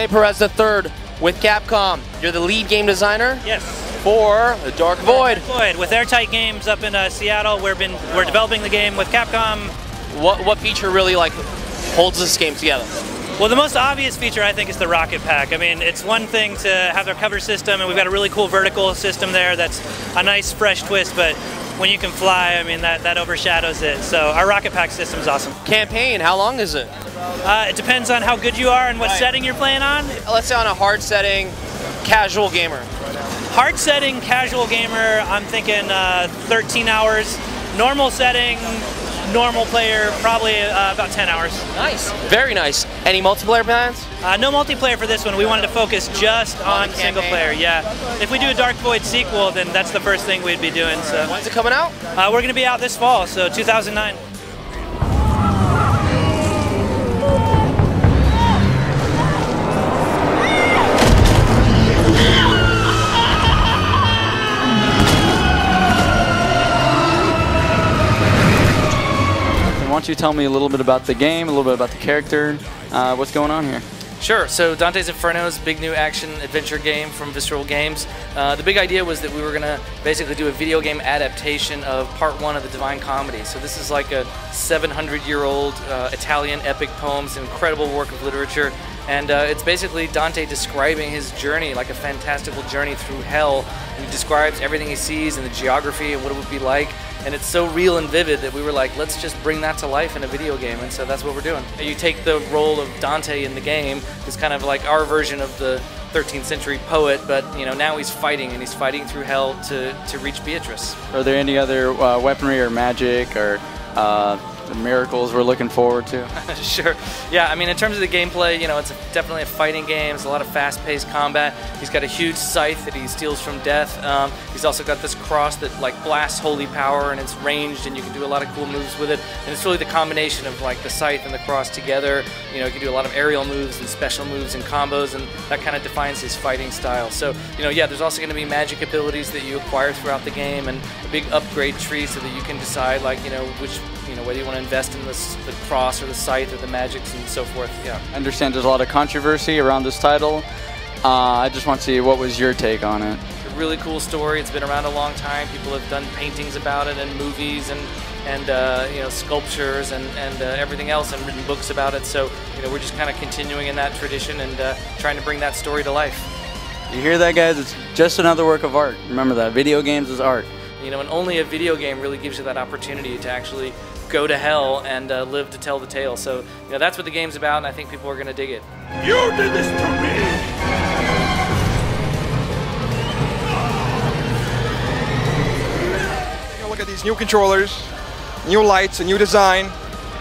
Dante Perez III with Capcom. You're the lead game designer? Yes. For The Dark Void. With Airtight Games up in Seattle, we're developing the game with Capcom. What feature really like holds this game together? Well, the most obvious feature I think is the rocket pack. I mean, it's one thing to have their cover system, and we've got a really cool vertical system there that's a nice fresh twist, but when you can fly, I mean, that overshadows it. So our rocket pack system is awesome. Campaign, how long is it? It depends on how good you are and what setting you're playing on. Let's say on a hard setting, casual gamer. Hard setting, casual gamer, I'm thinking 13 hours. Normal setting, normal player, probably about 10 hours. Nice. Very nice. Any multiplayer plans? No multiplayer for this one. We wanted to focus just on single player. Yeah. If we do a Dark Void sequel, then that's the first thing we'd be doing. So. When's it coming out? We're going to be out this fall, so 2009. Why don't you tell me a little bit about the game, a little bit about the character, what's going on here? Sure. So Dante's Inferno is a big new action adventure game from Visceral Games. The big idea was that we were going to basically do a video game adaptation of part 1 of the Divine Comedy. So this is like a 700-year-old Italian epic poem, an incredible work of literature. And it's basically Dante describing his journey, like a fantastical journey through hell. And he describes everything he sees and the geography and what it would be like. And it's so real and vivid that we were like, let's just bring that to life in a video game, and so that's what we're doing. You take the role of Dante in the game, who's kind of like our version of the 13th century poet, but you know, now he's fighting, and he's fighting through hell to reach Beatrice. Are there any other weaponry or magic or miracles we're looking forward to? Sure. Yeah, I mean, in terms of the gameplay, you know, it's definitely a fighting game. It's a lot of fast-paced combat. He's got a huge scythe that he steals from death. He's also got this cross that like blasts holy power, and it's ranged, and you can do a lot of cool moves with it. And it's really the combination of like the scythe and the cross together. You know, you can do a lot of aerial moves and special moves and combos, and that kind of defines his fighting style. So, you know, yeah, there's also going to be magic abilities that you acquire throughout the game, and a big upgrade tree so that you can decide, like, you know, which, you know, whether you want to invest in the cross or the scythe or the magics and so forth. Yeah. I understand there's a lot of controversy around this title. I just want to see what was your take on it. It's a really cool story. It's been around a long time. People have done paintings about it and movies and you know, sculptures and everything else, and written books about it. So, you know, we're just kind of continuing in that tradition and trying to bring that story to life. You hear that, guys? It's just another work of art. Remember that. Video games is art. You know, and only a video game really gives you that opportunity to actually go to hell and live to tell the tale. So, you know, that's what the game's about, and I think people are going to dig it. You did this to me! Take a look at these new controllers, new lights, a new design,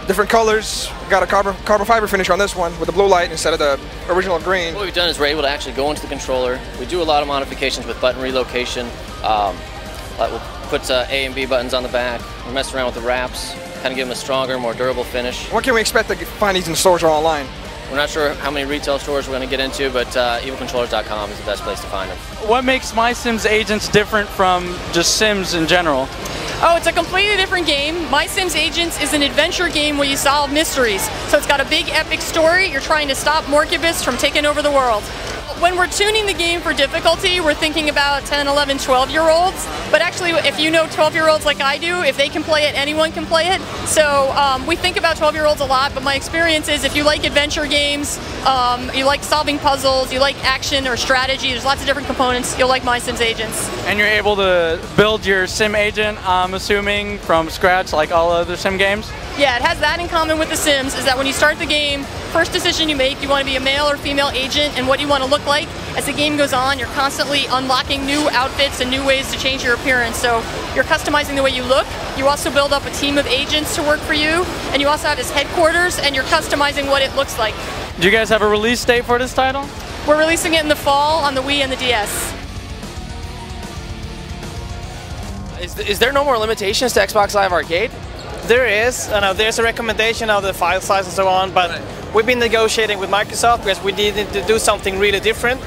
different colors. We got a carbon fiber finish on this one with the blue light instead of the original green. What we've done is we're able to actually go into the controller. We do a lot of modifications with button relocation. We'll put A and B buttons on the back. We mess around with the wraps, kind of give them a stronger, more durable finish. What can we expect to find these in stores or online? We're not sure how many retail stores we're going to get into, but evilcontrollers.com is the best place to find them. What makes My Sims Agents different from just Sims in general? Oh, it's a completely different game. My Sims Agents is an adventure game where you solve mysteries. So it's got a big epic story. You're trying to stop Morcubus from taking over the world. When we're tuning the game for difficulty, we're thinking about 10, 11, 12-year-olds. But actually, if you know 12-year-olds like I do, if they can play it, anyone can play it. So we think about 12-year-olds a lot, but my experience is if you like adventure games, you like solving puzzles, you like action or strategy, there's lots of different components, you'll like My Sims Agents. And you're able to build your sim agent, I'm assuming, from scratch like all other sim games? Yeah, it has that in common with The Sims, is that when you start the game, first decision you make, you want to be a male or female agent and what you want to look like. As the game goes on, you're constantly unlocking new outfits and new ways to change your appearance. So you're customizing the way you look. You also build up a team of agents to work for you, and you also have his headquarters, and you're customizing what it looks like. Do you guys have a release date for this title? We're releasing it in the fall on the Wii and the DS. Is there no more limitations to Xbox Live Arcade? There is. There's a recommendation of the file size and so on, but we've been negotiating with Microsoft because we needed to do something really different.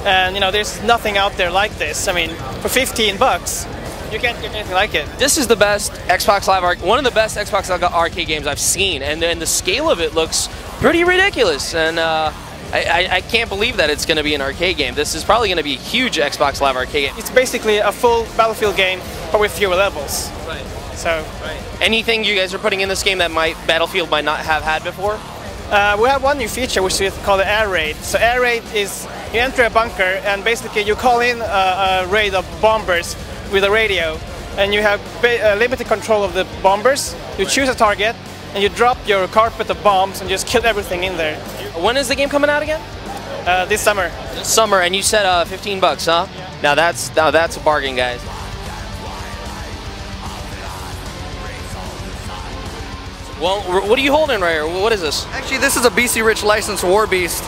And you know, there's nothing out there like this. I mean, for 15 bucks, you can't get anything like it. This is the best Xbox Live Arcade, one of the best Xbox Live Arcade games I've seen, and the scale of it looks pretty ridiculous. And I can't believe that it's going to be an arcade game. This is probably going to be a huge Xbox Live arcade game. It's basically a full Battlefield game, but with fewer levels. Right. So, Anything you guys are putting in this game that Battlefield might not have had before? we have one new feature which we call the air raid. So air raid is you enter a bunker and basically you call in a raid of bombers with a radio, and you have limited control of the bombers. You choose a target and you drop your carpet of bombs and just kill everything in there. When is the game coming out again? This summer. This summer, and you said $15, huh? Yeah. Now that's a bargain, guys. Well, what are you holding right here? What is this? Actually, this is a BC Rich licensed War Beast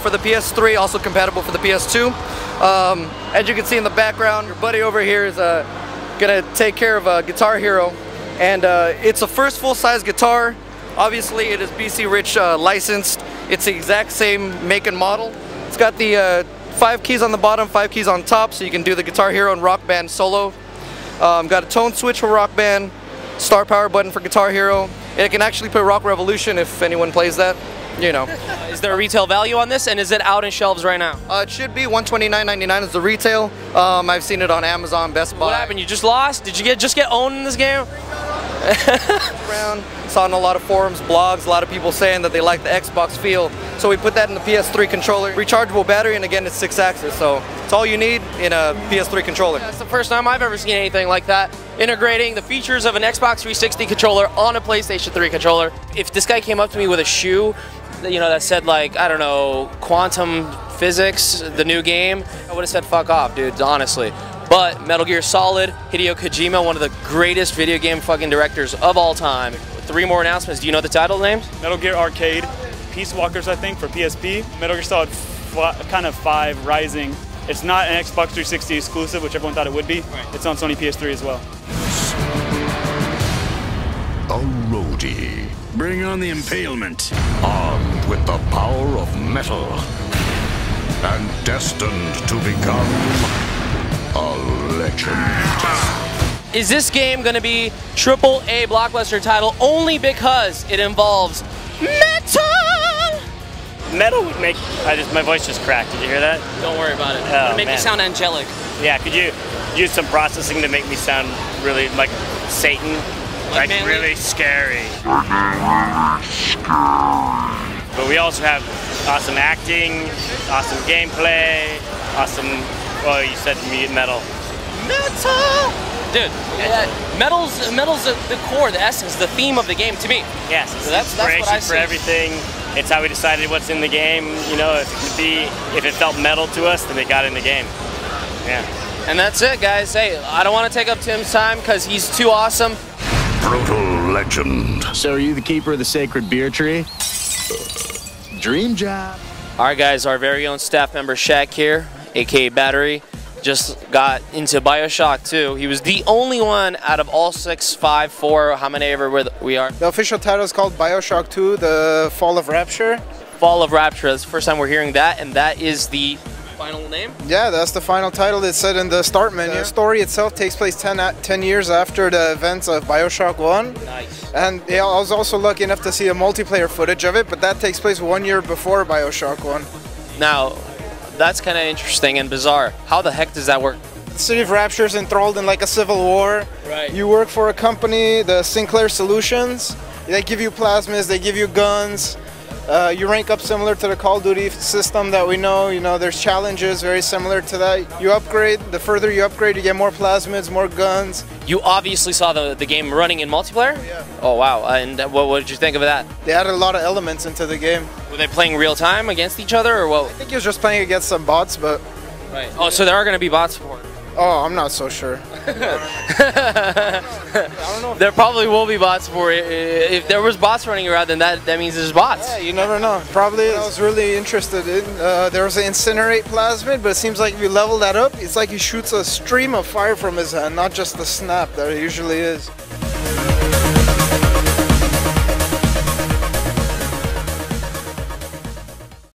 for the PS3, also compatible for the PS2. As you can see in the background, your buddy over here is gonna take care of Guitar Hero, and it's a first full-size guitar. Obviously, it is BC Rich licensed. It's the exact same make and model. It's got the 5 keys on the bottom, 5 keys on top, so you can do the Guitar Hero and Rock Band solo. Got a tone switch for Rock Band, star power button for Guitar Hero. It can actually play Rock Revolution if anyone plays that, you know. Is there a retail value on this, and is it out in shelves right now? It should be $129.99 is the retail. I've seen it on Amazon, Best Buy. What happened? You just lost? Did you just get owned in this game? Around, saw in a lot of forums, blogs, a lot of people saying that they like the Xbox feel. So we put that in the PS3 controller. Rechargeable battery, and again, it's 6-axis, so it's all you need in a PS3 controller. That's the first time I've ever seen anything like that. Integrating the features of an Xbox 360 controller on a PlayStation 3 controller. If this guy came up to me with a shoe, you know, that said like, I don't know, Quantum Physics, the new game, I would have said fuck off, dude, honestly. But Metal Gear Solid, Hideo Kojima, one of the greatest video game fucking directors of all time. 3 more announcements. Do you know the title names? Metal Gear Arcade, Peace Walkers, I think, for PSP. Metal Gear Solid kind of 5 Rising. It's not an Xbox 360 exclusive, which everyone thought it would be. Right. It's on Sony PS3 as well. A roadie. Bring on the impalement. Armed with the power of metal. And destined to become a legend. Is this game going to be AAA blockbuster title only because it involves metal? Metal would make, my voice just cracked. Did you hear that? Don't worry about it. Oh, make me sound angelic. Yeah, could you use some processing to make me sound really like Satan? Like really scary. But we also have awesome acting, awesome gameplay, awesome, well, you said metal. Metal! Dude, metal's the core, the essence, the theme of the game to me. Yes, so that's what I see. For everything. It's how we decided what's in the game. You know, if it felt metal to us, then it got in the game. Yeah. And that's it, guys. Hey, I don't want to take up Tim's time because he's too awesome. Brutal legend. So are you the keeper of the sacred beer tree? Dream job. All right, guys, our very own staff member Shaq here, aka Battery, just got into Bioshock 2. He was the only one out of all 6, 5, 4, how many ever we are. The official title is called Bioshock 2, The Fall of Rapture. Fall of Rapture. That's the first time we're hearing that, and that is the final name? Yeah, that's the final title. It's said in the start menu. The story itself takes place 10 years after the events of Bioshock 1. Nice. And yeah, I was also lucky enough to see a multiplayer footage of it, but that takes place 1 year before Bioshock 1. Now, that's kind of interesting and bizarre. How the heck does that work? The city of Rapture is enthralled in like a civil war. Right. You work for a company, the Sinclair Solutions. They give you plasmas, they give you guns. You rank up similar to the Call of Duty system that we know. You know, there's challenges very similar to that. You upgrade. The further you upgrade, you get more plasmids, more guns. You obviously saw the game running in multiplayer? Oh, yeah. Oh, wow. And what did you think of that? They added a lot of elements into the game. Were they playing real time against each other, or what? I think he was just playing against some bots, but... Right. Oh, so there are going to be bots for it? Oh, I'm not so sure. I don't know. There probably will be bots for it. If there was bots running around, then that means there's bots. Yeah, you never know. Probably I was really interested in. There was an incinerate plasmid, but it seems like if you level that up, it's like he shoots a stream of fire from his hand, not just the snap that it usually is.